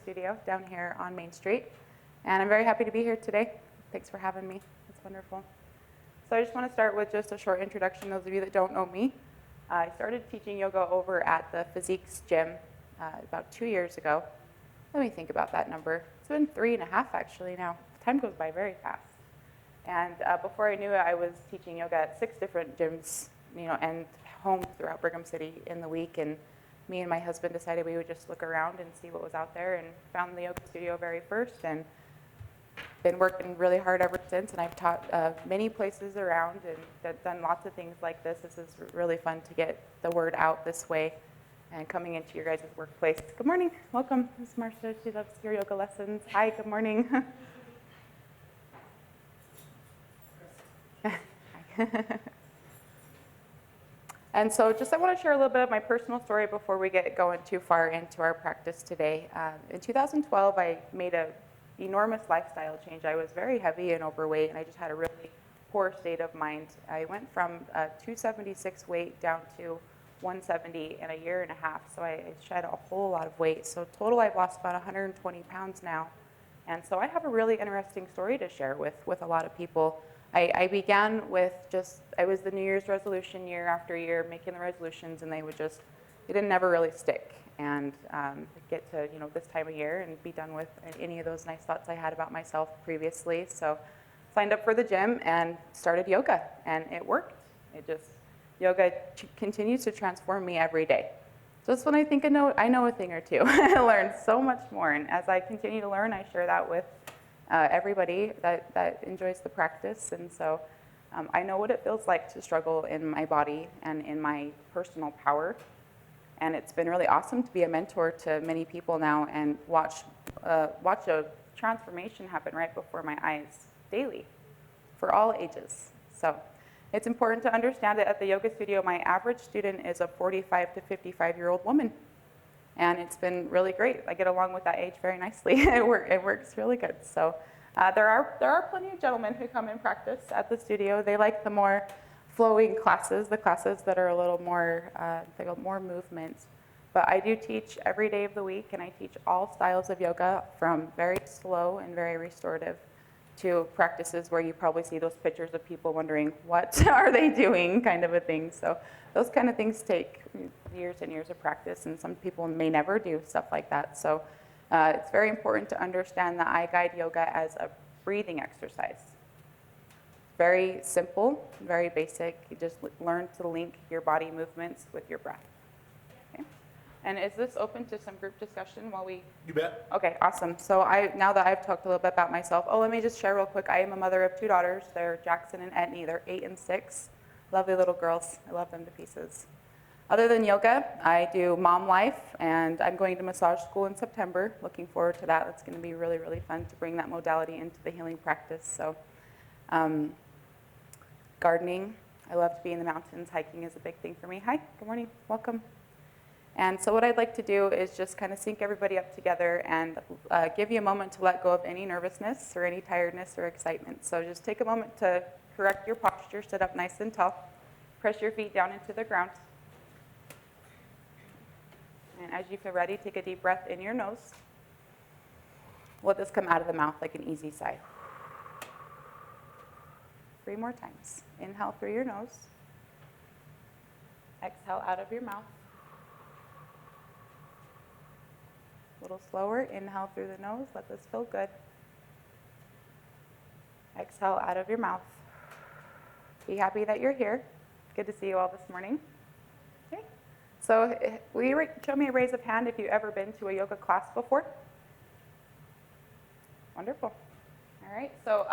studio down here on Main Street. And I'm very happy to be here today. Thanks for having me. It's wonderful. So I just want to start with just a short introduction, those of you that don't know me. I started teaching yoga over at the Physiques gym about 2 years ago. Let me think about that number. It's been 3.5 actually now. Time goes by very fast. And before I knew it, I was teaching yoga at 6 different gyms, and homes throughout Brigham City in the week. And me and my husband decided we would just look around and see what was out there, and found the yoga studio very first, and been working really hard ever since. And I've taught many places around and done lots of things like this. This is really fun to get the word out this way and coming into your guys' workplace. Good morning. Welcome. This is Marcia. She loves your yoga lessons. Hi, good morning. And so I want to share a little bit of my personal story before we get going too far into our practice today. In 2012, I made an enormous lifestyle change. I was very heavy and overweight, and I just had a really poor state of mind. I went from 276 weight down to 170 in a year and a half, so I shed a whole lot of weight. So total, I've lost about 120 pounds now. And so I have a really interesting story to share with a lot of people. I began with I was the New Year's resolution year after year, making the resolutions, and they didn't never really stick. And get to this time of year and be done with any of those nice thoughts I had about myself previously. So signed up for the gym and started yoga, and it worked. Yoga continues to transform me every day. Just when I think I know a thing or two, I learn so much more. And as I continue to learn, I share that with everybody that enjoys the practice. And so I know what it feels like to struggle in my body and in my personal power. And it's been really awesome to be a mentor to many people now and watch a transformation happen right before my eyes daily for all ages. So it's important to understand that at the yoga studio, my average student is a 45 to 55-year-old woman. And it's been really great. I get along with that age very nicely. It works really good. So there are plenty of gentlemen who come and practice at the studio. They like the more flowing classes, the classes that are a little more, more movement. But I do teach every day of the week, and I teach all styles of yoga, from very slow and very restorative to practices where you probably see those pictures of people wondering, what are they doing, kind of a thing. So those kind of things take years and years of practice, and some people may never do stuff like that. So it's very important to understand that I guide yoga as a breathing exercise. Very simple, very basic. You just learn to link your body movements with your breath. Okay. And is this open to some group discussion while we... You bet. Okay, awesome. So now that I've talked a little bit about myself, let me just share real quick. I am a mother of 2 daughters. They're Jackson and Etney. They're 8 and 6. Lovely little girls. I love them to pieces. Other than yoga, I do mom life, and I'm going to massage school in September. Looking forward to that. It's going to be really, really fun to bring that modality into the healing practice. So, gardening. I love to be in the mountains. Hiking is a big thing for me. Hi, good morning. Welcome. And so what I'd like to do is just kind of sync everybody up together and give you a moment to let go of any nervousness or any tiredness or excitement. So just take a moment to correct your posture, sit up nice and tall. Press your feet down into the ground. And as you feel ready, take a deep breath in your nose. Let this come out of the mouth like an easy sigh. 3 more times. Inhale through your nose. Exhale out of your mouth. A little slower. Inhale through the nose. Let this feel good. Exhale out of your mouth. Be happy that you're here. Good to see you all this morning. Okay. So will you show me a raise of hand if you've ever been to a yoga class before? Wonderful. All right. So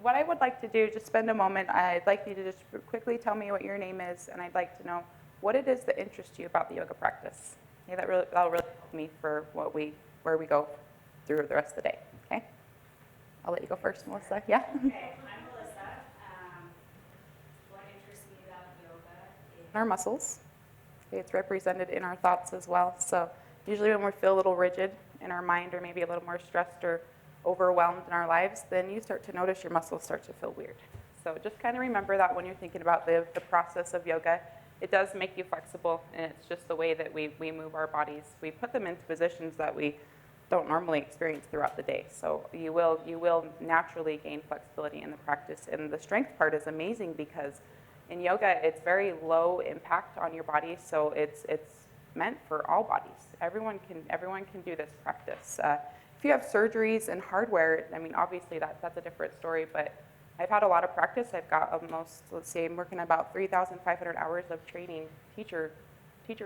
what I would like to do, just spend a moment. I'd like you to just quickly tell me what your name is, and I'd like to know what it is that interests you about the yoga practice. Okay, that'll really help me for where we go through the rest of the day. Okay. I'll let you go first, Melissa. Yeah. Okay, I'm Melissa. What interests me about yoga is Our muscles. Okay, it's represented in our thoughts as well. So usually when we feel a little rigid in our mind, or maybe a little more stressed or overwhelmed in our lives, then you start to notice your muscles start to feel weird. So just kind of remember that when you're thinking about the process of yoga. It does make you flexible, and it's just the way that we move our bodies. We put them into positions that we don't normally experience throughout the day. So you will naturally gain flexibility in the practice. And the strength part is amazing because in yoga, it's very low impact on your body, so it's meant for all bodies. Everyone can do this practice. If you have surgeries and hardware, I mean, obviously that's a different story, but I've had a lot of practice. I've got almost, let's say, I'm working about 3,500 hours of training, teacher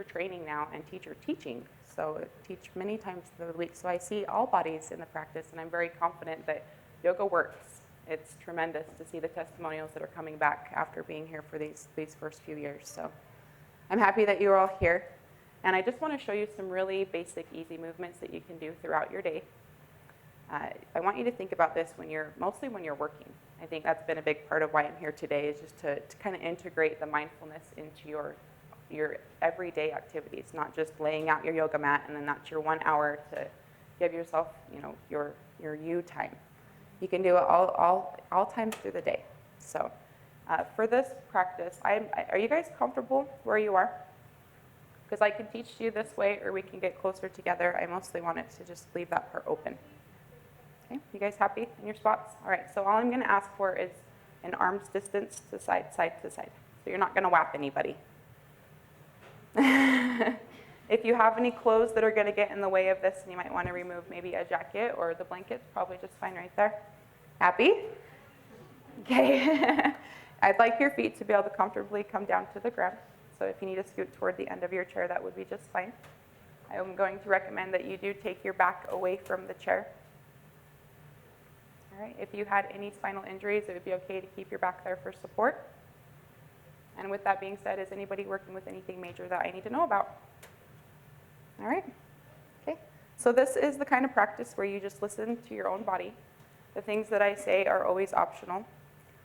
training now, and teacher teaching. So I teach many times through the week. So I see all bodies in the practice, and I'm very confident that yoga works. It's tremendous to see the testimonials that are coming back after being here for these first few years. So I'm happy that you're all here. And I just want to show you some really basic, easy movements that you can do throughout your day. I want you to think about this mostly when you're working. I think that's been a big part of why I'm here today, is just to kind of integrate the mindfulness into your everyday activities, not just laying out your yoga mat and then that's your 1 hour to give yourself, your you time. You can do it all times through the day. So for this practice, are you guys comfortable where you are? Because I can teach you this way, or we can get closer together. I mostly want it to just leave that part open. Okay, you guys happy in your spots? All right, so all I'm going to ask for is an arm's distance to side to side. So you're not going to whap anybody. If you have any clothes that are going to get in the way of this, and you might want to remove maybe a jacket or the blanket's probably just fine right there. Happy? Okay. I'd like your feet to be able to comfortably come down to the ground. So if you need to scoot toward the end of your chair, that would be just fine. I'm going to recommend that you do take your back away from the chair. All right. If you had any spinal injuries, it would be okay to keep your back there for support. And with that being said, is anybody working with anything major that I need to know about? All right. Okay. So this is the kind of practice where you just listen to your own body. The things that I say are always optional.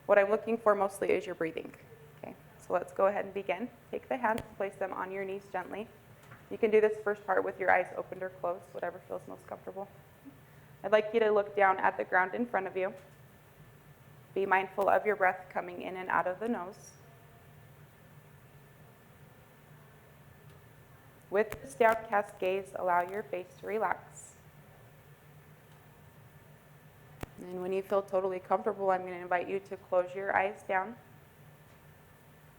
What I'm looking for mostly is your breathing. Okay. So let's go ahead and begin. Take the hands, place them on your knees gently. You can do this first part with your eyes opened or closed, whatever feels most comfortable. I'd like you to look down at the ground in front of you. Be mindful of your breath coming in and out of the nose. With this downcast gaze, allow your face to relax. And when you feel totally comfortable, I'm going to invite you to close your eyes down.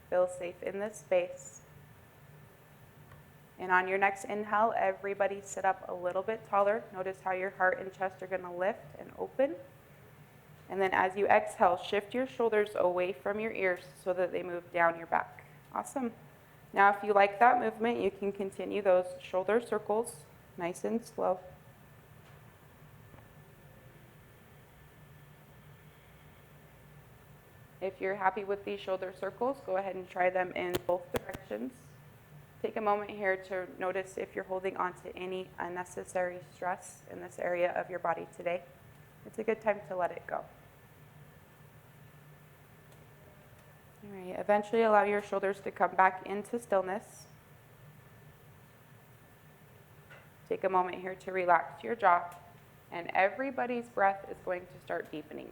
Feel safe in this space. And on your next inhale, everybody sit up a little bit taller. Notice how your heart and chest are going to lift and open. And then as you exhale, shift your shoulders away from your ears so that they move down your back. Awesome. Now, if you like that movement, you can continue those shoulder circles, nice and slow. If you're happy with these shoulder circles, go ahead and try them in both directions. Take a moment here to notice if you're holding on to any unnecessary stress in this area of your body today. It's a good time to let it go. All right, eventually allow your shoulders to come back into stillness. Take a moment here to relax your jaw, and everybody's breath is going to start deepening.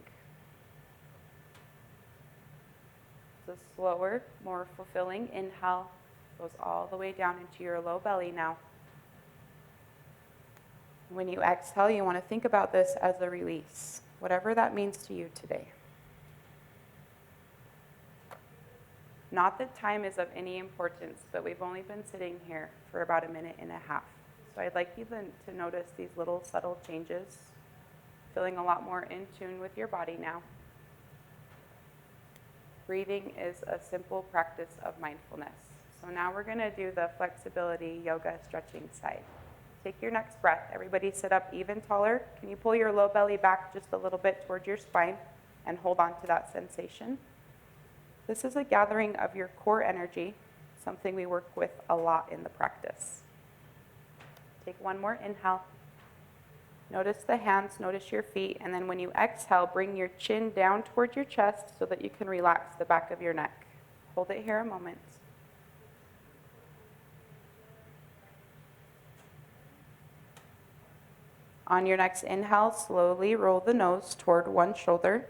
The slower, more fulfilling inhale goes all the way down into your low belly now. When you exhale, you want to think about this as a release, whatever that means to you today. Not that time is of any importance, but we've only been sitting here for about 1.5 minutes. So I'd like you to notice these little subtle changes, feeling a lot more in tune with your body now. Breathing is a simple practice of mindfulness. So now we're going to do the flexibility yoga stretching side. Take your next breath. Everybody sit up even taller. Can you pull your low belly back just a little bit towards your spine and hold on to that sensation? This is a gathering of your core energy, something we work with a lot in the practice. Take one more inhale. Notice the hands, notice your feet, and then when you exhale, bring your chin down toward your chest so that you can relax the back of your neck. Hold it here a moment. On your next inhale, slowly roll the nose toward one shoulder.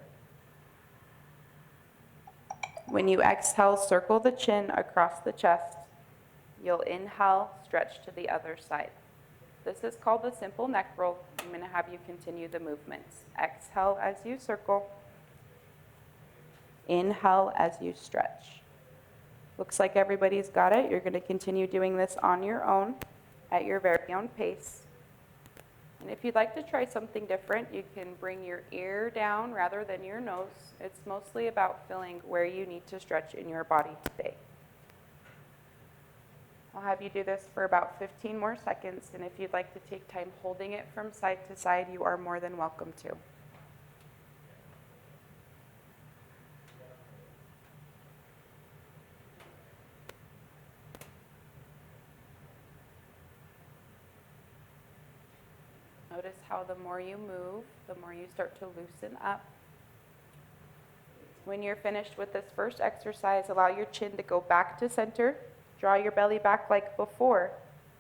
When you exhale, circle the chin across the chest. You'll inhale, stretch to the other side. This is called the simple neck roll. I'm going to have you continue the movements. Exhale as you circle. Inhale as you stretch. Looks like everybody's got it. You're going to continue doing this on your own at your very own pace. And if you'd like to try something different, you can bring your ear down rather than your nose. It's mostly about feeling where you need to stretch in your body today. I'll have you do this for about 15 more seconds, and if you'd like to take time holding it from side to side, you are more than welcome to. Notice how the more you move, the more you start to loosen up. When you're finished with this first exercise, allow your chin to go back to center. Draw your belly back like before.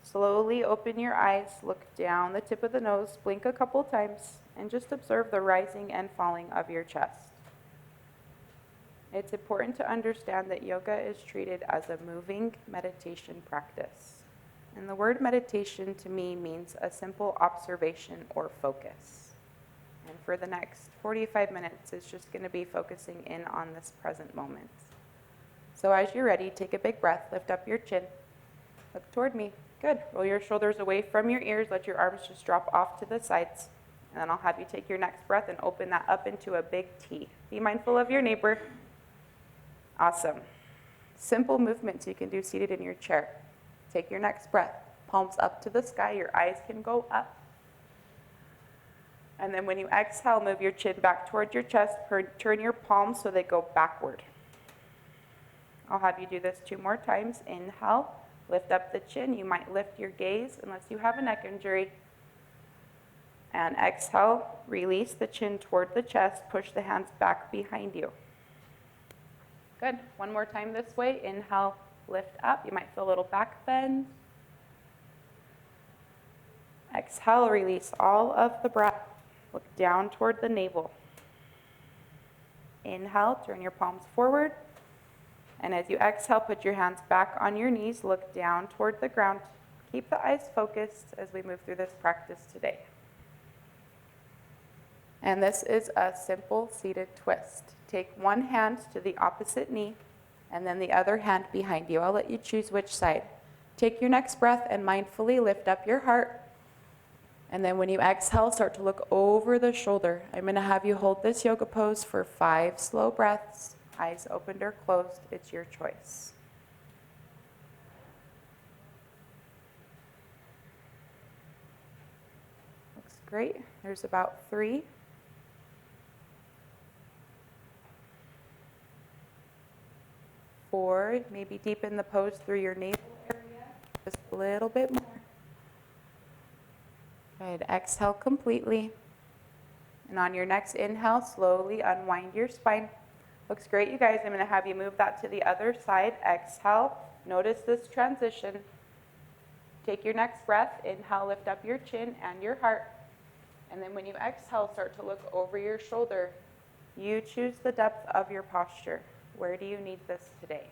Slowly open your eyes, look down the tip of the nose, blink a couple times, and just observe the rising and falling of your chest. It's important to understand that yoga is treated as a moving meditation practice. And the word meditation to me means a simple observation or focus. And for the next 45 minutes, it's just going to be focusing in on this present moment. So as you're ready, take a big breath, lift up your chin, look toward me. Good. Roll your shoulders away from your ears, let your arms just drop off to the sides. And then I'll have you take your next breath and open that up into a big T. Be mindful of your neighbor. Awesome. Simple movements you can do seated in your chair. Take your next breath, palms up to the sky, your eyes can go up. And then when you exhale, move your chin back towards your chest, turn your palms so they go backward. I'll have you do this 2 more times. Inhale, lift up the chin. You might lift your gaze unless you have a neck injury. And exhale, release the chin toward the chest, push the hands back behind you. Good. 1 more time this way. Inhale, lift up. You might feel a little back bend. Exhale, release all of the breath. Look down toward the navel. Inhale, turn your palms forward. And as you exhale, put your hands back on your knees. Look down toward the ground. Keep the eyes focused as we move through this practice today. And this is a simple seated twist. Take one hand to the opposite knee and then the other hand behind you. I'll let you choose which side. Take your next breath and mindfully lift up your heart. And then when you exhale, start to look over the shoulder. I'm going to have you hold this yoga pose for 5 slow breaths. Eyes opened or closed, it's your choice. Looks great. There's about 3. 4, maybe deepen the pose through your navel area, just a little bit more. Good, exhale completely. And on your next inhale, slowly unwind your spine. Looks great, you guys. I'm going to have you move that to the other side. Exhale, notice this transition. Take your next breath, inhale, lift up your chin and your heart. And then when you exhale, start to look over your shoulder. You choose the depth of your posture. Where do you need this today?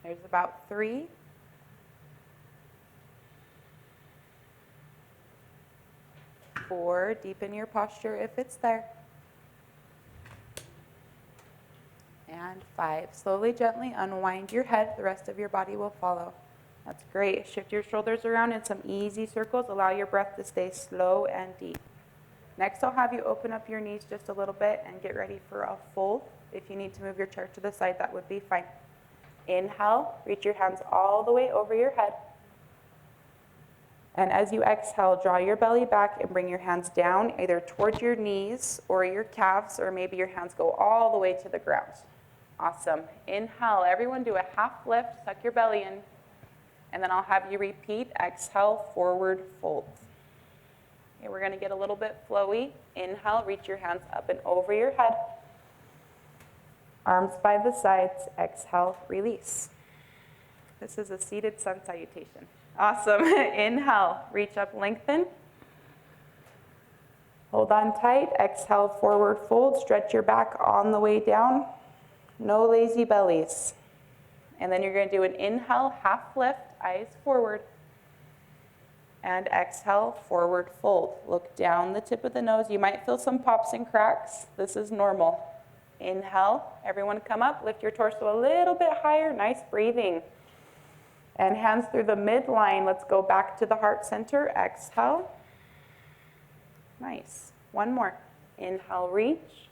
There's about 3. 4, deepen your posture if it's there. And 5, slowly, gently unwind your head. The rest of your body will follow. That's great. Shift your shoulders around in some easy circles. Allow your breath to stay slow and deep. Next, I'll have you open up your knees just a little bit and get ready for a fold. If you need to move your chair to the side, that would be fine. Inhale, reach your hands all the way over your head. And as you exhale, draw your belly back and bring your hands down, either towards your knees or your calves, or maybe your hands go all the way to the ground. Awesome. Inhale, everyone do a half lift, suck your belly in, and then I'll have you repeat. Exhale, forward fold. Okay, we're going to get a little bit flowy. Inhale, reach your hands up and over your head. Arms by the sides. Exhale, release. This is a seated sun salutation. Awesome. Inhale, reach up, lengthen. Hold on tight. Exhale, forward fold. Stretch your back on the way down. No lazy bellies. And then you're going to do an inhale, half lift, eyes forward. And exhale, forward fold. Look down the tip of the nose. You might feel some pops and cracks. This is normal. Inhale, everyone come up, lift your torso a little bit higher, nice breathing. And hands through the midline, let's go back to the heart center, exhale. Nice, one more. Inhale, reach.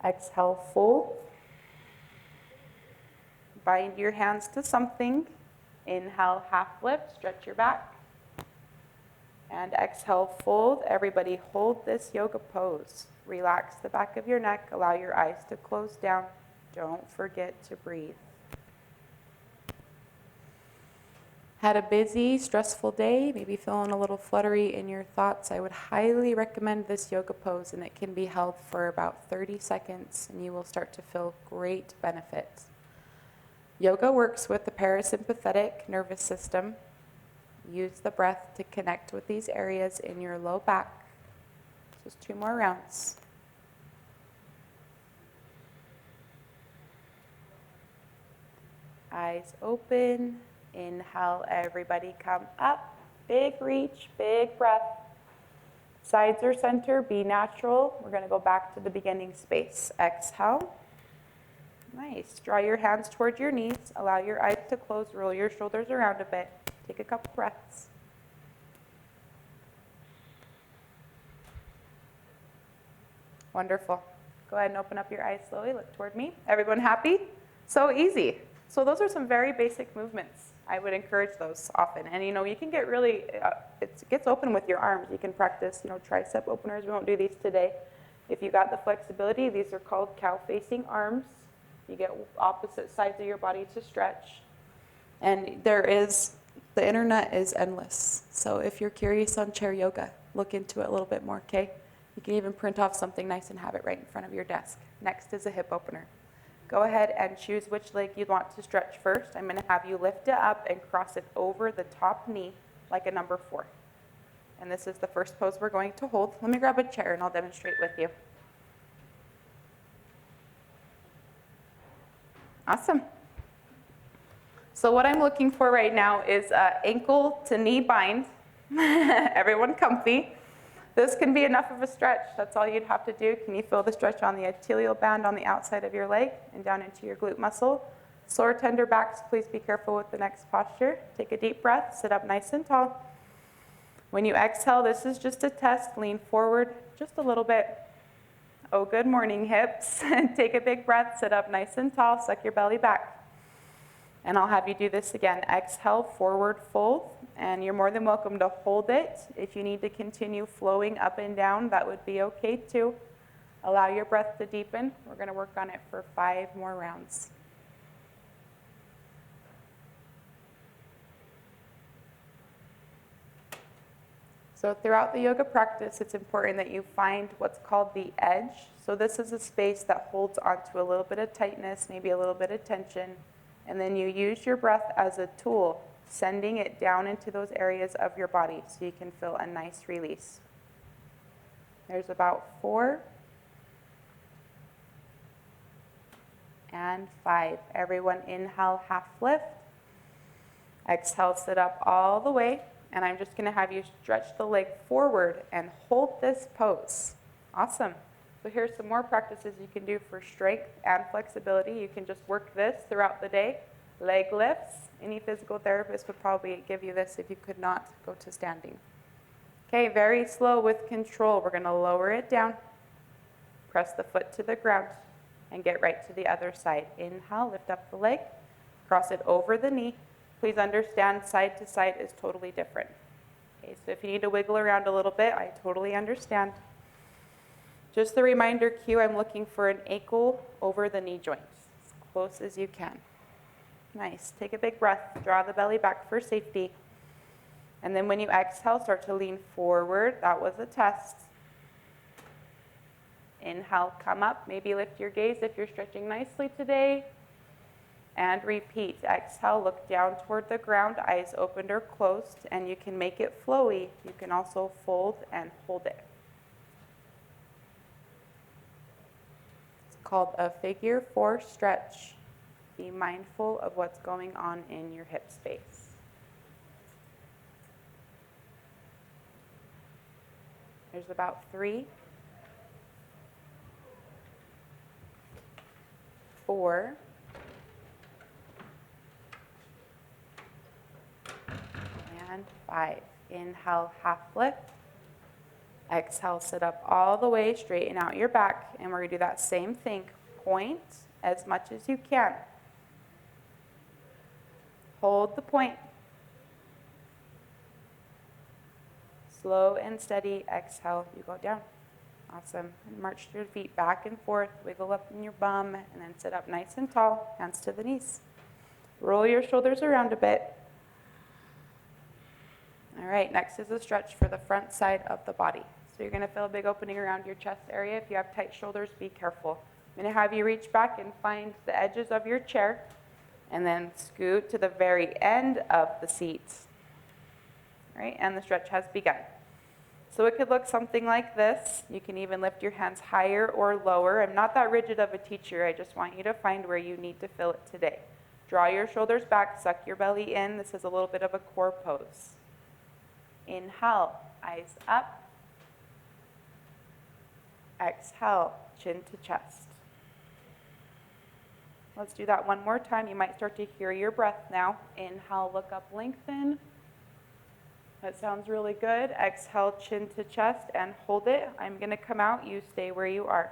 Exhale, fold. Bind your hands to something. Inhale, half lift, stretch your back. And exhale, fold. Everybody hold this yoga pose. Relax the back of your neck. Allow your eyes to close down. Don't forget to breathe. Had a busy, stressful day, maybe feeling a little fluttery in your thoughts, I would highly recommend this yoga pose, and it can be held for about 30 seconds, and you will start to feel great benefits. Yoga works with the parasympathetic nervous system. Use the breath to connect with these areas in your low back. Just 2 more rounds. Eyes open. Inhale, everybody come up. Big reach, big breath. Sides or center, be natural. We're going to go back to the beginning space. Exhale. Nice. Draw your hands toward your knees. Allow your eyes to close. Roll your shoulders around a bit. Take a couple breaths. Wonderful. Go ahead and open up your eyes slowly. Look toward me. Everyone happy? So easy. So those are some very basic movements. I would encourage those often. And you can get really, it gets open with your arms. You can practice, tricep openers. We won't do these today. If you got the flexibility, these are called cow-facing arms. You get opposite sides of your body to stretch. And the internet is endless. So if you're curious on chair yoga, look into it a little bit more, okay? You can even print off something nice and have it right in front of your desk. Next is a hip opener. Go ahead and choose which leg you'd want to stretch first. I'm going to have you lift it up and cross it over the top knee like a number 4. And this is the first pose we're going to hold. Let me grab a chair and I'll demonstrate with you. Awesome. So what I'm looking for right now is ankle to knee bind. Everyone comfy. This can be enough of a stretch. That's all you'd have to do. Can you feel the stretch on the tibial band on the outside of your leg and down into your glute muscle? Sore, tender backs, please be careful with the next posture. Take a deep breath. Sit up nice and tall. When you exhale, this is just a test. Lean forward just a little bit. Oh, good morning, hips. Take a big breath. Sit up nice and tall. Suck your belly back. And I'll have you do this again. Exhale, forward fold. And you're more than welcome to hold it. If you need to continue flowing up and down, that would be okay too. Allow your breath to deepen. We're going to work on it for 5 more rounds. So throughout the yoga practice, it's important that you find what's called the edge. So this is a space that holds onto a little bit of tightness, maybe a little bit of tension. And then you use your breath as a tool, sending it down into those areas of your body so you can feel a nice release. There's about 4 and 5. Everyone inhale, half lift. Exhale, sit up all the way. And I'm just going to have you stretch the leg forward and hold this pose. Awesome. So here's some more practices you can do for strength and flexibility. You can just work this throughout the day. Leg lifts. Any physical therapist would probably give you this if you could not go to standing. Okay, very slow with control. We're going to lower it down. Press the foot to the ground and get right to the other side. Inhale, lift up the leg. Cross it over the knee. Please understand side to side is totally different. Okay, so if you need to wiggle around a little bit, I totally understand. Just the reminder cue, I'm looking for an ankle over the knee joints, as close as you can. Nice. Take a big breath. Draw the belly back for safety. And then when you exhale, start to lean forward. That was a test. Inhale, come up. Maybe lift your gaze if you're stretching nicely today. And repeat. Exhale, look down toward the ground, eyes opened or closed, and you can make it flowy. You can also fold and hold it. called a figure 4 stretch. Be mindful of what's going on in your hip space. There's about 3, 4, and 5. Inhale, half lift. Exhale, sit up all the way, straighten out your back, and we're going to do that same thing. Point as much as you can. Hold the point. Slow and steady, exhale, you go down. Awesome. And march your feet back and forth, wiggle up in your bum, and then sit up nice and tall, hands to the knees. Roll your shoulders around a bit. All right, next is a stretch for the front side of the body. So you're going to feel a big opening around your chest area. If you have tight shoulders, be careful. I'm going to have you reach back and find the edges of your chair, and then scoot to the very end of the seat. All right, and the stretch has begun. So it could look something like this. You can even lift your hands higher or lower. I'm not that rigid of a teacher. I just want you to find where you need to feel it today. Draw your shoulders back, suck your belly in. This is a little bit of a core pose. Inhale, eyes up. Exhale, chin to chest. Let's do that one more time. You might start to hear your breath now. Inhale, look up, lengthen. That sounds really good. Exhale, chin to chest, and hold it. I'm going to come out. You stay where you are.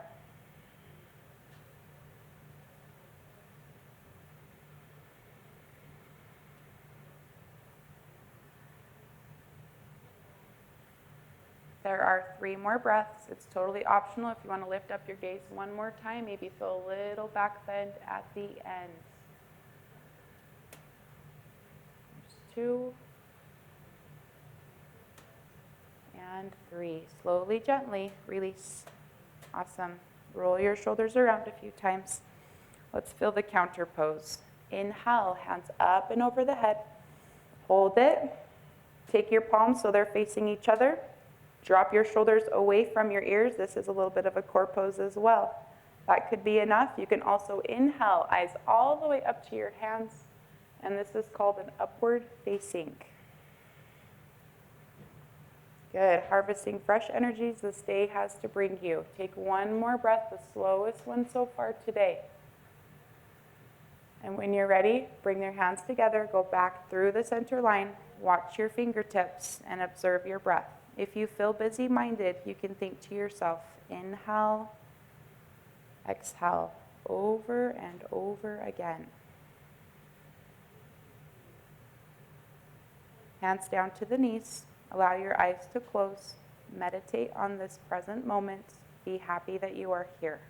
There are 3 more breaths. It's totally optional if you want to lift up your gaze one more time. Maybe feel a little back bend at the end. There's 2. And 3. Slowly, gently release. Awesome. Roll your shoulders around a few times. Let's feel the counter pose. Inhale, hands up and over the head. Hold it. Take your palms so they're facing each other. Drop your shoulders away from your ears. This is a little bit of a core pose as well. That could be enough. You can also inhale, eyes all the way up to your hands. And this is called an upward facing. Good. Harvesting fresh energies this day has to bring you. Take one more breath, the slowest one so far today. And when you're ready, bring your hands together, go back through the center line, watch your fingertips, and observe your breath. If you feel busy-minded, you can think to yourself, inhale, exhale, over and over again. Hands down to the knees. Allow your eyes to close. Meditate on this present moment. Be happy that you are here.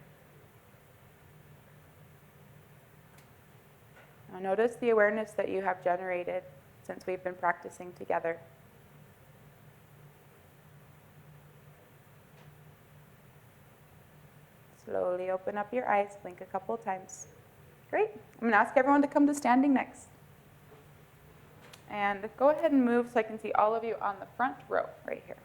Now notice the awareness that you have generated since we've been practicing together. Slowly open up your eyes, blink a couple times. Great. I'm going to ask everyone to come to standing next. And go ahead and move so I can see all of you on the front row right here.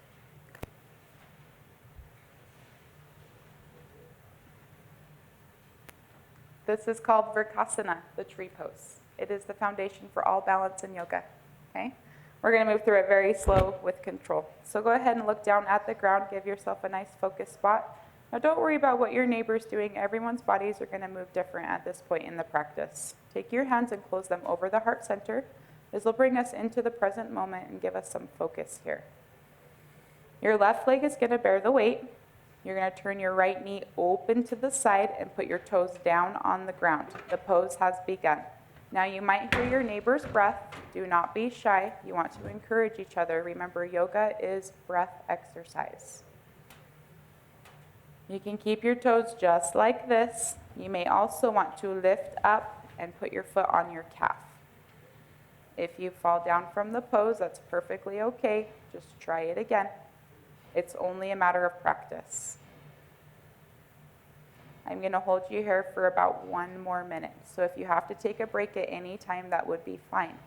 This is called Vrksasana, the tree pose. It is the foundation for all balance in yoga. Okay? We're going to move through it very slow with control. So go ahead and look down at the ground. Give yourself a nice focused spot. Now don't worry about what your neighbor's doing. Everyone's bodies are going to move different at this point in the practice. Take your hands and close them over the heart center. This will bring us into the present moment and give us some focus here. Your left leg is going to bear the weight. You're going to turn your right knee open to the side and put your toes down on the ground. The pose has begun. Now you might hear your neighbor's breath. Do not be shy. You want to encourage each other. Remember, yoga is breath exercise. You can keep your toes just like this. You may also want to lift up and put your foot on your calf. If you fall down from the pose, that's perfectly okay. Just try it again. It's only a matter of practice. I'm going to hold you here for about 1 more minute. So if you have to take a break at any time, that would be fine.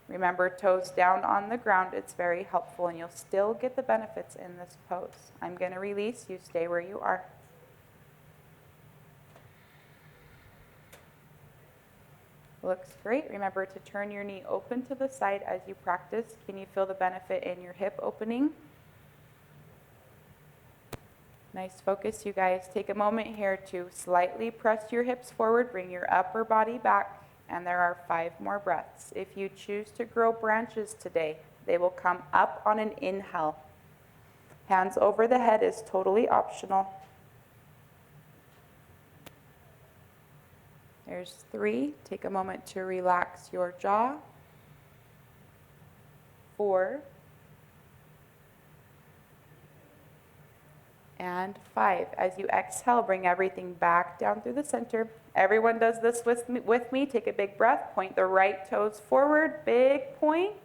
Remember, toes down on the ground. It's very helpful, and you'll still get the benefits in this pose. I'm going to release. You stay where you are. Looks great. Remember to turn your knee open to the side as you practice. Can you feel the benefit in your hip opening? Nice focus, you guys. Take a moment here to slightly press your hips forward, bring your upper body back, and there are 5 more breaths. If you choose to grow branches today, they will come up on an inhale. Hands over the head is totally optional. There's 3. Take a moment to relax your jaw. 4. And 5. As you exhale, bring everything back down through the center. Everyone does this with me. Take a big breath. Point the right toes forward. Big point.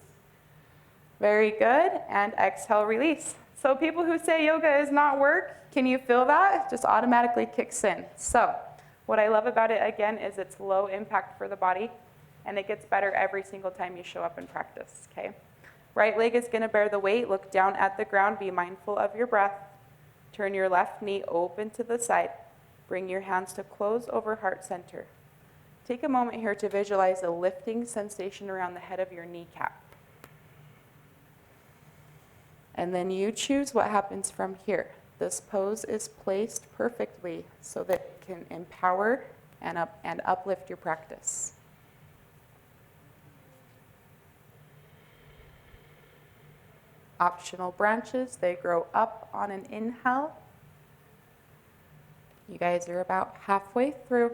Very good. And exhale, release. So people who say yoga is not work, can you feel that? It just automatically kicks in. So what I love about it, again, is it's low impact for the body, and it gets better every single time you show up and practice, okay? Right leg is going to bear the weight. Look down at the ground. Be mindful of your breath. Turn your left knee open to the side. Bring your hands to close over heart center. Take a moment here to visualize a lifting sensation around the head of your kneecap. And then you choose what happens from here. This pose is placed perfectly so that it can empower and uplift your practice. Optional branches, they grow up on an inhale. You guys are about halfway through.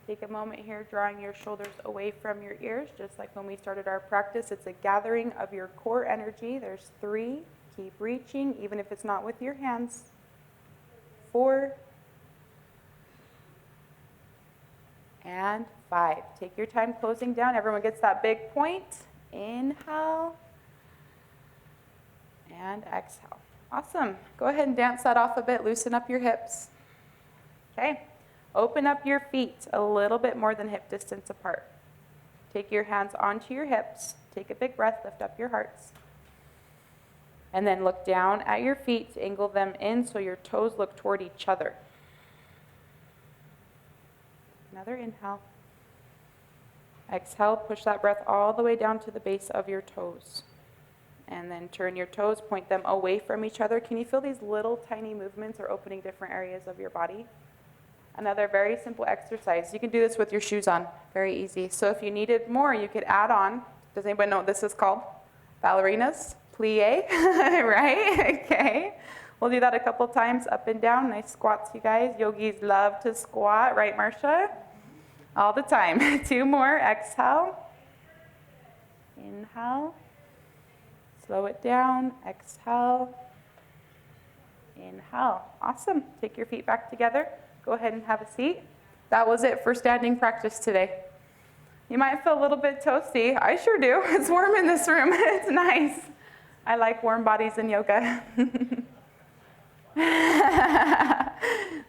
Take a moment here, drawing your shoulders away from your ears, just like when we started our practice. It's a gathering of your core energy. There's 3. Keep reaching, even if it's not with your hands. 4. And 5. Take your time closing down. Everyone gets that big point. Inhale. And exhale. Awesome. Go ahead and dance that off a bit. Loosen up your hips. Okay. Open up your feet a little bit more than hip distance apart. Take your hands onto your hips. Take a big breath. Lift up your hearts. And then look down at your feet. Angle them in so your toes look toward each other. Another inhale. Exhale. Push that breath all the way down to the base of your toes. And then turn your toes. Point them away from each other. Can you feel these little tiny movements are opening different areas of your body? Another very simple exercise. You can do this with your shoes on. Very easy. So if you needed more, you could add on. Does anybody know what this is called? Ballerinas. Plie. Right? Okay. We'll do that a couple times, up and down. Nice squats, you guys. Yogis love to squat. Right, Marcia? All the time. 2 more. Exhale. Inhale. Slow it down. Exhale. Inhale. Awesome. Take your feet back together. Go ahead and have a seat. That was it for standing practice today. You might feel a little bit toasty. I sure do. It's warm in this room. It's nice. I like warm bodies in yoga.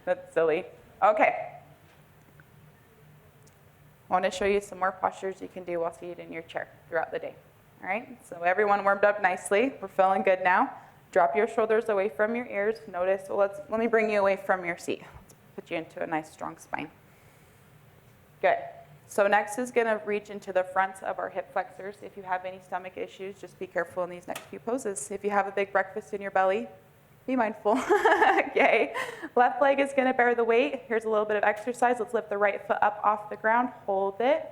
That's silly. Okay. I want to show you some more postures you can do while seated in your chair throughout the day. All right? So everyone warmed up nicely. We're feeling good now. Drop your shoulders away from your ears. Notice, well, let me bring you away from your seat. Put you into a nice strong spine. Good. So next is going to reach into the fronts of our hip flexors. If you have any stomach issues, just be careful in these next few poses. If you have a big breakfast in your belly, be mindful. Okay. Left leg is going to bear the weight. Here's a little bit of exercise. Let's lift the right foot up off the ground. Hold it.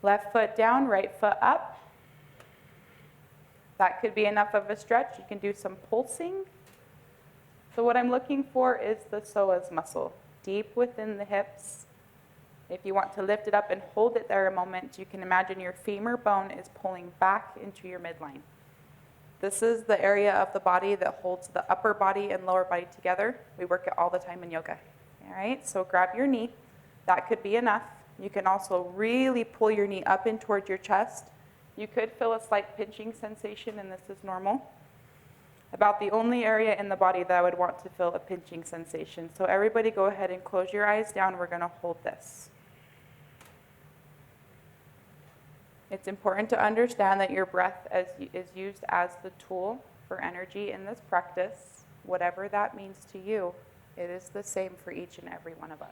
Left foot down, right foot up. That could be enough of a stretch. You can do some pulsing. So what I'm looking for is the psoas muscle, deep within the hips. If you want to lift it up and hold it there a moment, you can imagine your femur bone is pulling back into your midline. This is the area of the body that holds the upper body and lower body together. We work it all the time in yoga. All right, so grab your knee. That could be enough. You can also really pull your knee up in towards your chest. You could feel a slight pinching sensation, and this is normal. About the only area in the body that I would want to feel a pinching sensation. So everybody go ahead and close your eyes down. We're going to hold this. It's important to understand that your breath is used as the tool for energy in this practice. Whatever that means to you, it is the same for each and every one of us.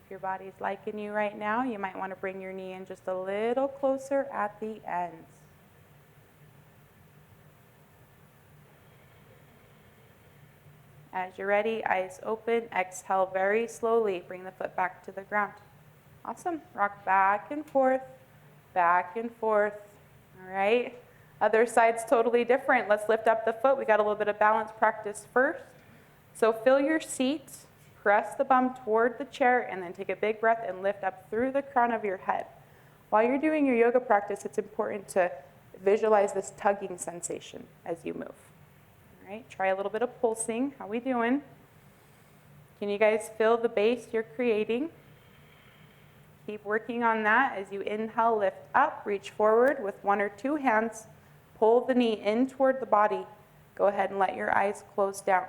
If your body's liking you right now, you might want to bring your knee in just a little closer at the ends. As you're ready, eyes open, exhale very slowly. Bring the foot back to the ground. Awesome. Rock back and forth, back and forth. All right. Other side's totally different. Let's lift up the foot. We got a little bit of balance practice first. So fill your seat, press the bum toward the chair, and then take a big breath and lift up through the crown of your head. While you're doing your yoga practice, it's important to visualize this tugging sensation as you move. All right, try a little bit of pulsing. How we doing? Can you guys feel the base you're creating? Keep working on that as you inhale, lift up, reach forward with one or two hands. Pull the knee in toward the body. Go ahead and let your eyes close down.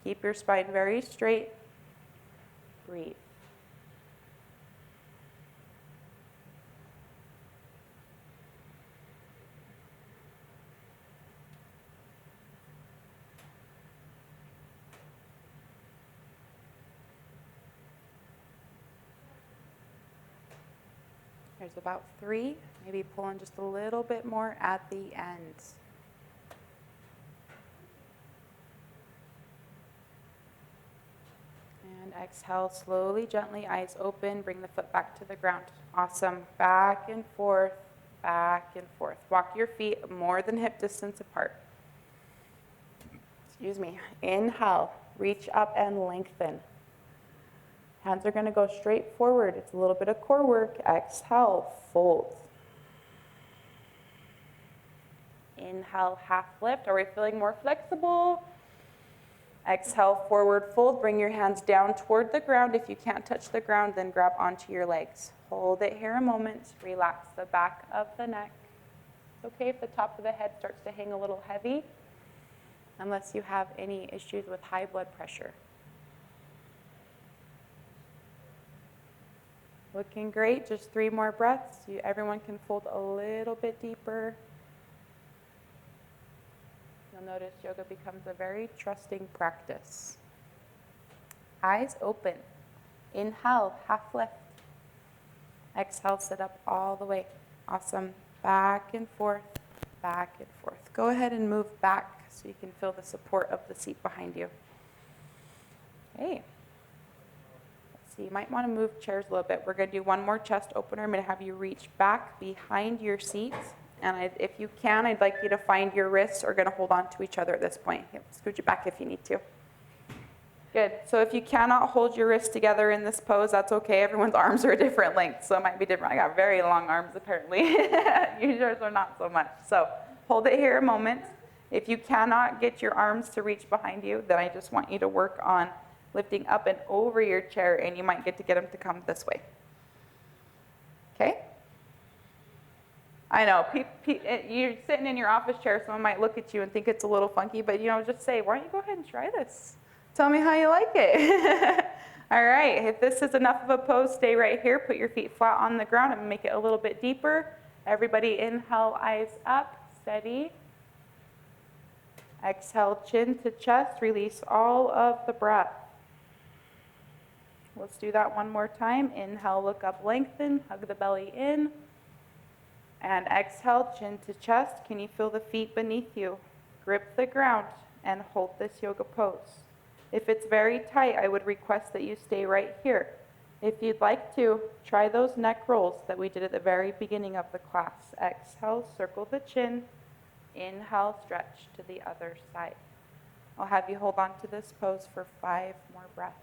Keep your spine very straight. Breathe. There's about 3, maybe pull in just a little bit more at the end. And exhale slowly, gently, eyes open, bring the foot back to the ground. Awesome. Back and forth, back and forth. Walk your feet more than hip distance apart. Excuse me. Inhale, reach up and lengthen. Hands are going to go straight forward. It's a little bit of core work. Exhale, fold. Inhale, half lift. Are we feeling more flexible? Exhale, forward fold. Bring your hands down toward the ground. If you can't touch the ground, then grab onto your legs. Hold it here a moment. Relax the back of the neck. It's okay if the top of the head starts to hang a little heavy, unless you have any issues with high blood pressure. Looking great. Just 3 more breaths. Everyone can fold a little bit deeper. You'll notice yoga becomes a very trusting practice. Eyes open. Inhale, half lift. Exhale, sit up all the way. Awesome. Back and forth, back and forth. Go ahead and move back so you can feel the support of the seat behind you. Okay. So you might want to move chairs a little bit. We're going to do one more chest opener. I'm going to have you reach back behind your seat. And if you can, I'd like you to find your wrists are going to hold on to each other at this point. Scoot you back if you need to. Good. So if you cannot hold your wrists together in this pose, that's okay. Everyone's arms are a different length, so it might be different. I got very long arms, apparently. Yours are not so much. So hold it here a moment. If you cannot get your arms to reach behind you, then I just want you to work on lifting up and over your chair, and you might get them to come this way. Okay? I know, you're sitting in your office chair, someone might look at you and think it's a little funky, but just say, why don't you go ahead and try this? Tell me how you like it. All right, if this is enough of a pose, stay right here. Put your feet flat on the ground and make it a little bit deeper. Everybody inhale, eyes up, steady. Exhale, chin to chest, release all of the breath. Let's do that one more time. Inhale, look up, lengthen, hug the belly in. And exhale, chin to chest. Can you feel the feet beneath you? Grip the ground and hold this yoga pose. If it's very tight, I would request that you stay right here. If you'd like to, try those neck rolls that we did at the very beginning of the class. Exhale, circle the chin. Inhale, stretch to the other side. I'll have you hold on to this pose for 5 more breaths.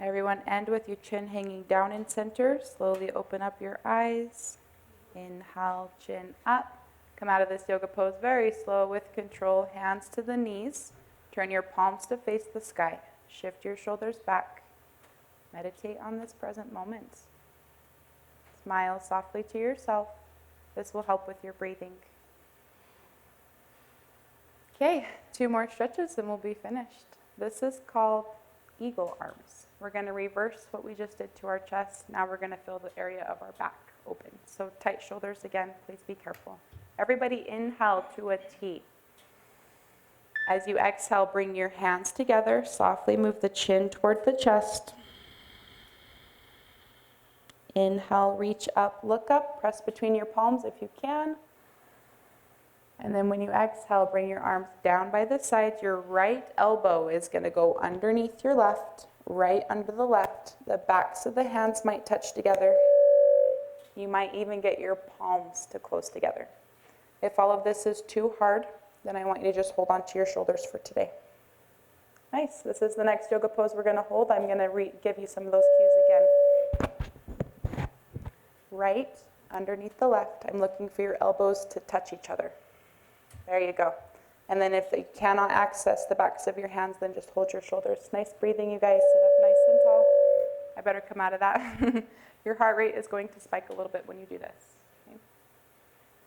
Everyone, end with your chin hanging down in center. Slowly open up your eyes. Inhale, chin up. Come out of this yoga pose very slow with control. Hands to the knees. Turn your palms to face the sky. Shift your shoulders back. Meditate on this present moment. Smile softly to yourself. This will help with your breathing. Okay, 2 more stretches and we'll be finished. This is called eagle arms. We're going to reverse what we just did to our chest. Now we're going to feel the area of our back open. So tight shoulders again, please be careful. Everybody inhale to a T. As you exhale, bring your hands together. Softly move the chin toward the chest. Inhale, reach up, look up, press between your palms if you can. And then when you exhale, bring your arms down by the sides. Your right elbow is going to go underneath your left, right under the left. The backs of the hands might touch together. You might even get your palms to close together. If all of this is too hard, then I want you to just hold on to your shoulders for today. Nice. This is the next yoga pose we're going to hold. I'm going to give you some of those cues again. Right underneath the left. I'm looking for your elbows to touch each other. There you go. And then if you cannot access the backs of your hands, then just hold your shoulders. Nice breathing, you guys. Sit up nice and tall. I better come out of that. Your heart rate is going to spike a little bit when you do this. Okay.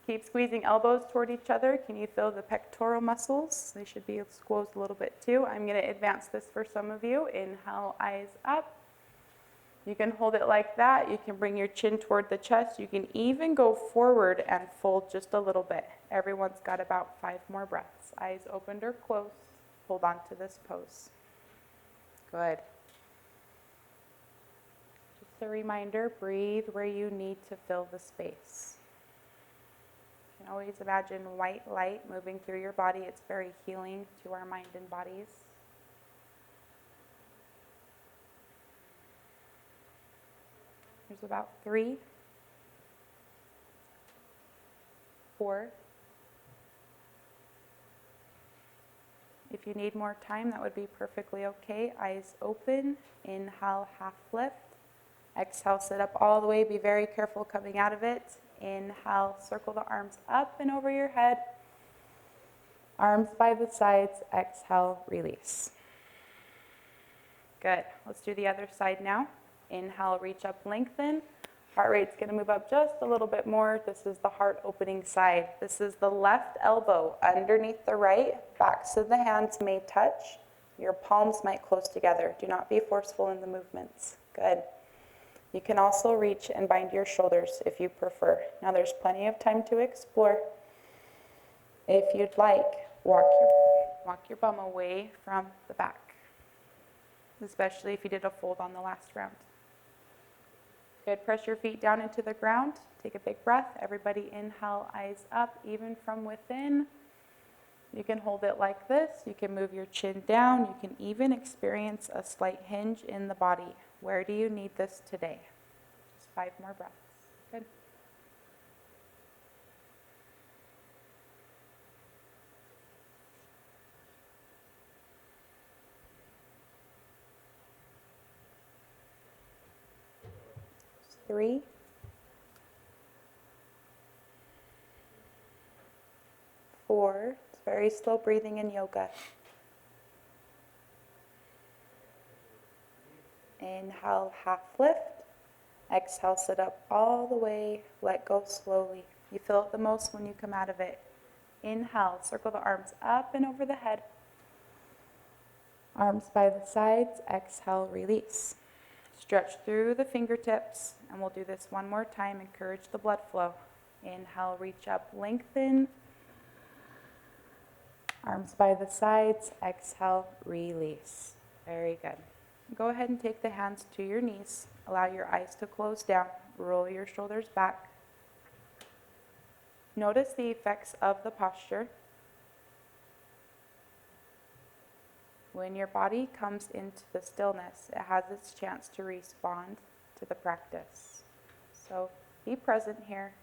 Keep squeezing elbows toward each other. Can you feel the pectoral muscles? They should be squeezed a little bit too. I'm going to advance this for some of you. Inhale, eyes up. You can hold it like that. You can bring your chin toward the chest. You can even go forward and fold just a little bit. Everyone's got about 5 more breaths. Eyes opened or closed. Hold on to this pose. Good. Just a reminder, breathe where you need to fill the space. You can always imagine white light moving through your body. It's very healing to our mind and bodies. There's about 3, 4. If you need more time, that would be perfectly okay. Eyes open. Inhale, half lift. Exhale, sit up all the way. Be very careful coming out of it. Inhale, circle the arms up and over your head. Arms by the sides. Exhale, release. Good. Let's do the other side now. Inhale, reach up, lengthen. Heart rate's going to move up just a little bit more. This is the heart opening side. This is the left elbow underneath the right. Backs of the hands may touch. Your palms might close together. Do not be forceful in the movements. Good. You can also reach and bind your shoulders if you prefer. Now there's plenty of time to explore. If you'd like, walk your bum away from the back, especially if you did a fold on the last round. Good. Press your feet down into the ground. Take a big breath. Everybody inhale, eyes up, even from within. You can hold it like this. You can move your chin down. You can even experience a slight hinge in the body. Where do you need this today? Just 5 more breaths. Good. Three. 4. It's very slow breathing in yoga. Inhale, half lift. Exhale, sit up all the way. Let go slowly. You feel it the most when you come out of it. Inhale, circle the arms up and over the head. Arms by the sides. Exhale, release. Stretch through the fingertips, and we'll do this one more time. Encourage the blood flow. Inhale, reach up, lengthen. Arms by the sides. Exhale, release. Very good. Go ahead and take the hands to your knees. Allow your eyes to close down. Roll your shoulders back. Notice the effects of the posture. When your body comes into the stillness, it has its chance to respond to the practice. So be present here.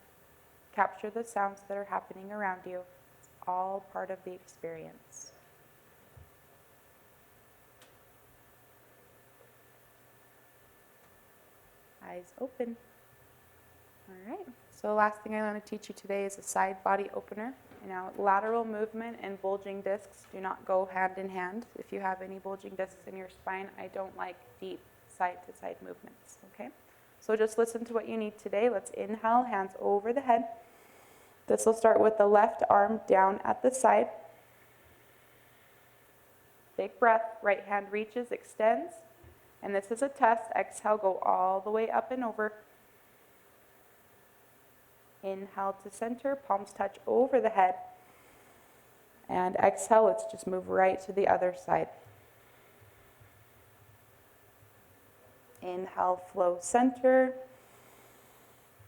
Capture the sounds that are happening around you. It's all part of the experience. Eyes open. All right. So the last thing I want to teach you today is a side body opener. Now, lateral movement and bulging discs do not go hand in hand. If you have any bulging discs in your spine, I don't like deep side-to-side movements, okay? So just listen to what you need today. Let's inhale, hands over the head. This will start with the left arm down at the side. Big breath, right hand reaches, extends. And this is a test. Exhale, go all the way up and over. Inhale to center, palms touch over the head. And exhale, let's just move right to the other side. Inhale, flow center.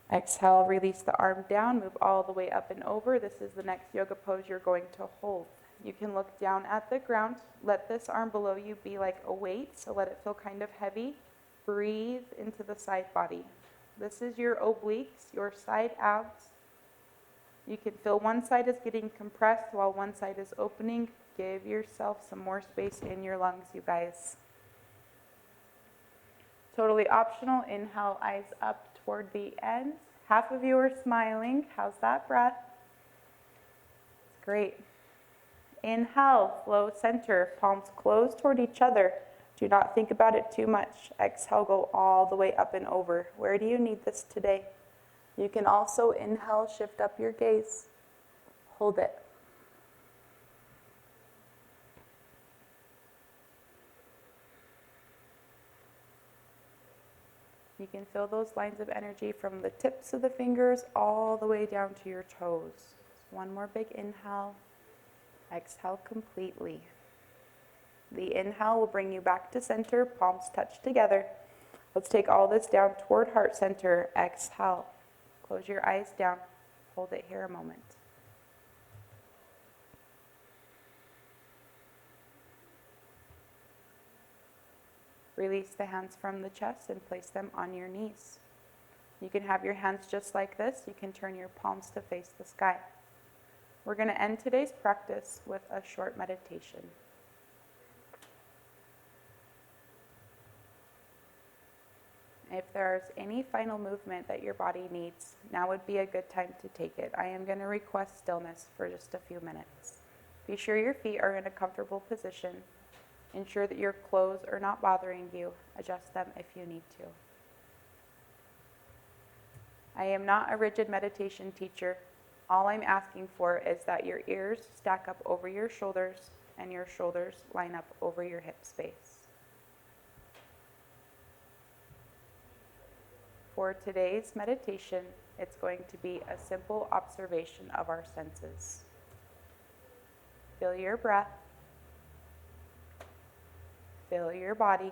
Exhale, release the arm down, move all the way up and over. This is the next yoga pose you're going to hold. You can look down at the ground. Let this arm below you be like a weight, so let it feel kind of heavy. Breathe into the side body. This is your obliques, your side abs. You can feel one side is getting compressed while one side is opening. Give yourself some more space in your lungs, you guys. Totally optional. Inhale, eyes up toward the ends. Half of you are smiling. How's that breath? It's great. Inhale, flow center, palms close toward each other. Do not think about it too much. Exhale, go all the way up and over. Where do you need this today? You can also inhale, shift up your gaze. Hold it. You can feel those lines of energy from the tips of the fingers all the way down to your toes. Just one more big inhale. Exhale completely. The inhale will bring you back to center, palms touch together. Let's take all this down toward heart center. Exhale. Close your eyes down. Hold it here a moment. Release the hands from the chest and place them on your knees. You can have your hands just like this. You can turn your palms to face the sky. We're going to end today's practice with a short meditation. If there's any final movement that your body needs, now would be a good time to take it. I am going to request stillness for just a few minutes. Be sure your feet are in a comfortable position. Ensure that your clothes are not bothering you. Adjust them if you need to. I am not a rigid meditation teacher. All I'm asking for is that your ears stack up over your shoulders and your shoulders line up over your hip space. For today's meditation, it's going to be a simple observation of our senses. Feel your breath. Feel your body.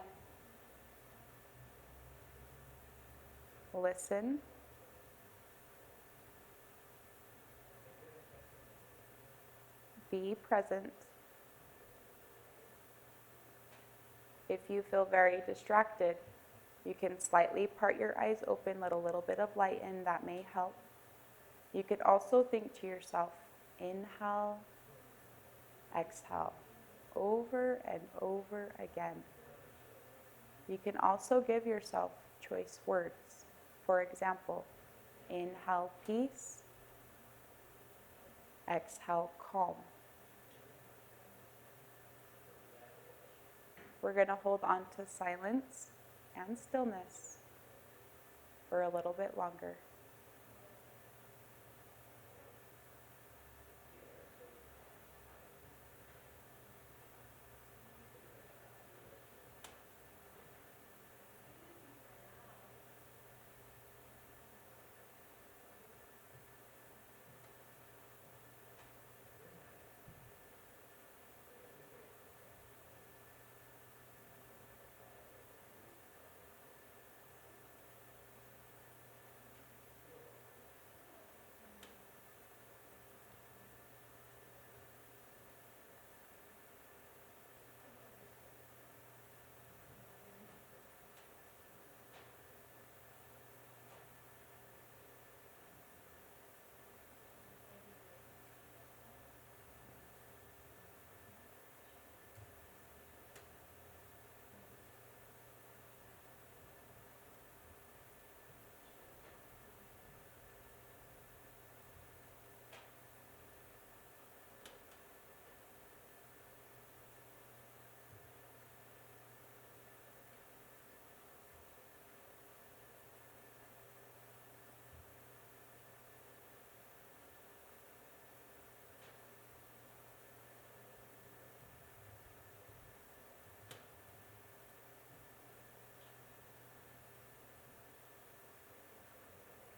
Listen. Be present. If you feel very distracted, you can slightly part your eyes open, let a little bit of light in, that may help. You could also think to yourself, inhale, exhale, over and over again. You can also give yourself choice words. For example, inhale, peace, exhale, calm. We're going to hold on to silence and stillness for a little bit longer.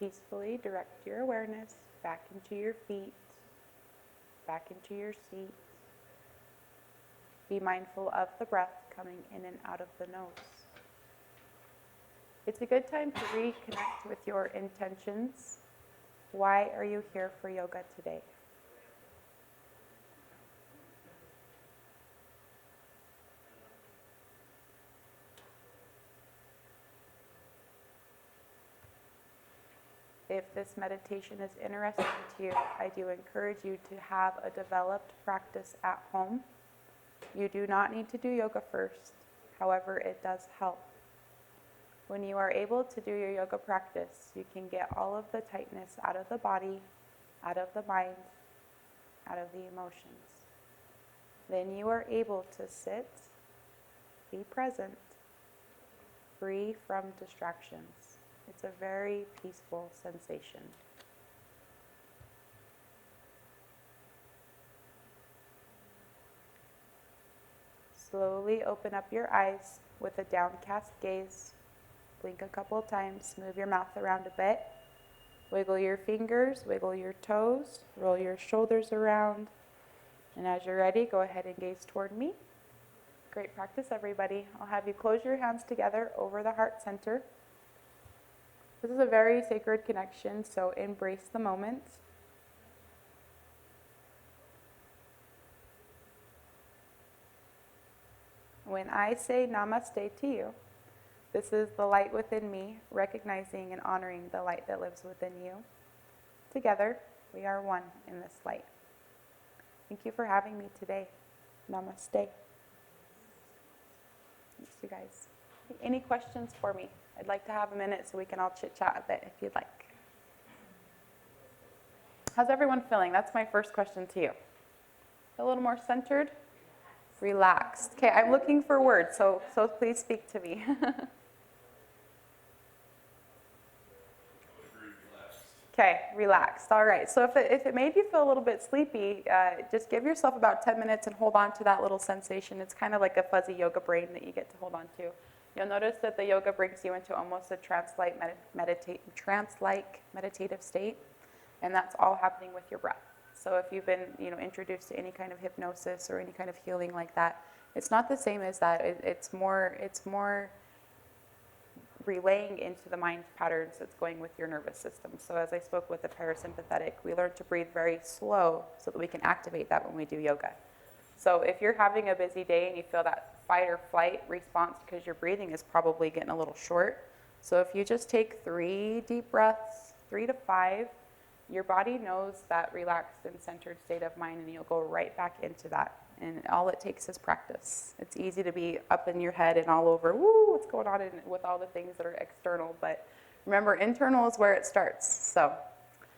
peacefully direct your awareness back into your feet, back into your seat. Be mindful of the breath coming in and out of the nose. It's a good time to reconnect with your intentions. Why are you here for yoga today? If this meditation is interesting to you, I do encourage you to have a developed practice at home. You do not need to do yoga first. However, it does help. When you are able to do your yoga practice, you can get all of the tightness out of the body, out of the mind, out of the emotions. Then you are able to sit, be present, free from distractions. It's a very peaceful sensation. Slowly open up your eyes with a downcast gaze. Blink a couple of times, move your mouth around a bit. Wiggle your fingers, wiggle your toes, roll your shoulders around. And as you're ready, go ahead and gaze toward me. Great practice, everybody. I'll have you close your hands together over the heart center. This is a very sacred connection, so embrace the moment. When I say namaste to you, this is the light within me, recognizing and honoring the light that lives within you. Together, we are one in this light. Thank you for having me today. Namaste. Thanks, you guys. Any questions for me? I'd like to have a minute so we can all chit-chat a bit if you'd like. How's everyone feeling? That's my first question to you. A little more centered? Relaxed. Okay, I'm looking for words, so please speak to me. Okay, relaxed. All right, so if it made you feel a little bit sleepy, just give yourself about 10 minutes and hold on to that little sensation. It's kind of like a fuzzy yoga brain that you get to hold on to. You'll notice that the yoga brings you into almost a trance-like meditative state, and that's all happening with your breath. So if you've been introduced to any kind of hypnosis or any kind of healing like that, it's not the same as that. It's more relaying into the mind patterns that's going with your nervous system. So as I spoke with the parasympathetic, we learn to breathe very slow so that we can activate that when we do yoga. So if you're having a busy day and you feel that fight or flight response because your breathing is probably getting a little short. So if you just take 3 deep breaths, 3 to 5, your body knows that relaxed and centered state of mind, and you'll go right back into that. And all it takes is practice. It's easy to be up in your head and all over, woo, what's going on with all the things that are external. But remember, internal is where it starts. So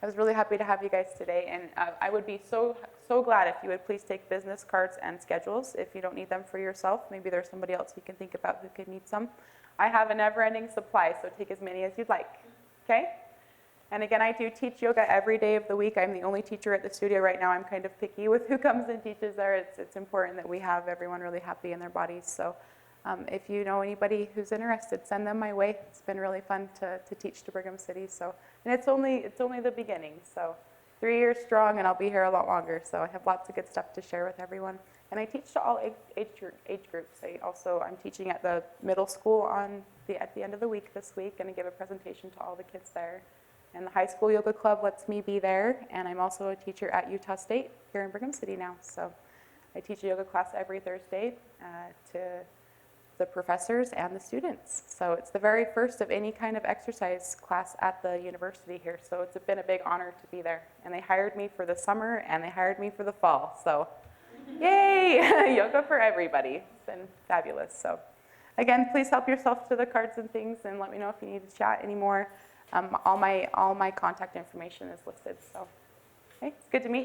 I was really happy to have you guys today. And I would be so glad if you would please take business cards and schedules. If you don't need them for yourself, maybe there's somebody else you can think about who could need some. I have a never-ending supply, so take as many as you'd like. Okay? And again, I do teach yoga every day of the week. I'm the only teacher at the studio right now. I'm kind of picky with who comes and teaches there. It's important that we have everyone really happy in their bodies. So if you know anybody who's interested, send them my way. It's been really fun to teach to Brigham City. So, and it's only the beginning. So 3 years strong, and I'll be here a lot longer. So I have lots of good stuff to share with everyone. And I teach to all age groups. I'm teaching at the middle school at the end of the week this week, and I give a presentation to all the kids there. And the high school yoga club lets me be there, and I'm also a teacher at Utah State here in Brigham City now. So I teach a yoga class every Thursday to the professors and the students. So it's the very first of any kind of exercise class at the university here. So it's been a big honor to be there. And they hired me for the summer, and they hired me for the fall. So yay, yoga for everybody. It's been fabulous. So again, please help yourself to the cards and things, and let me know if you need to chat anymore. All my contact information is listed. So, okay, it's good to meet you.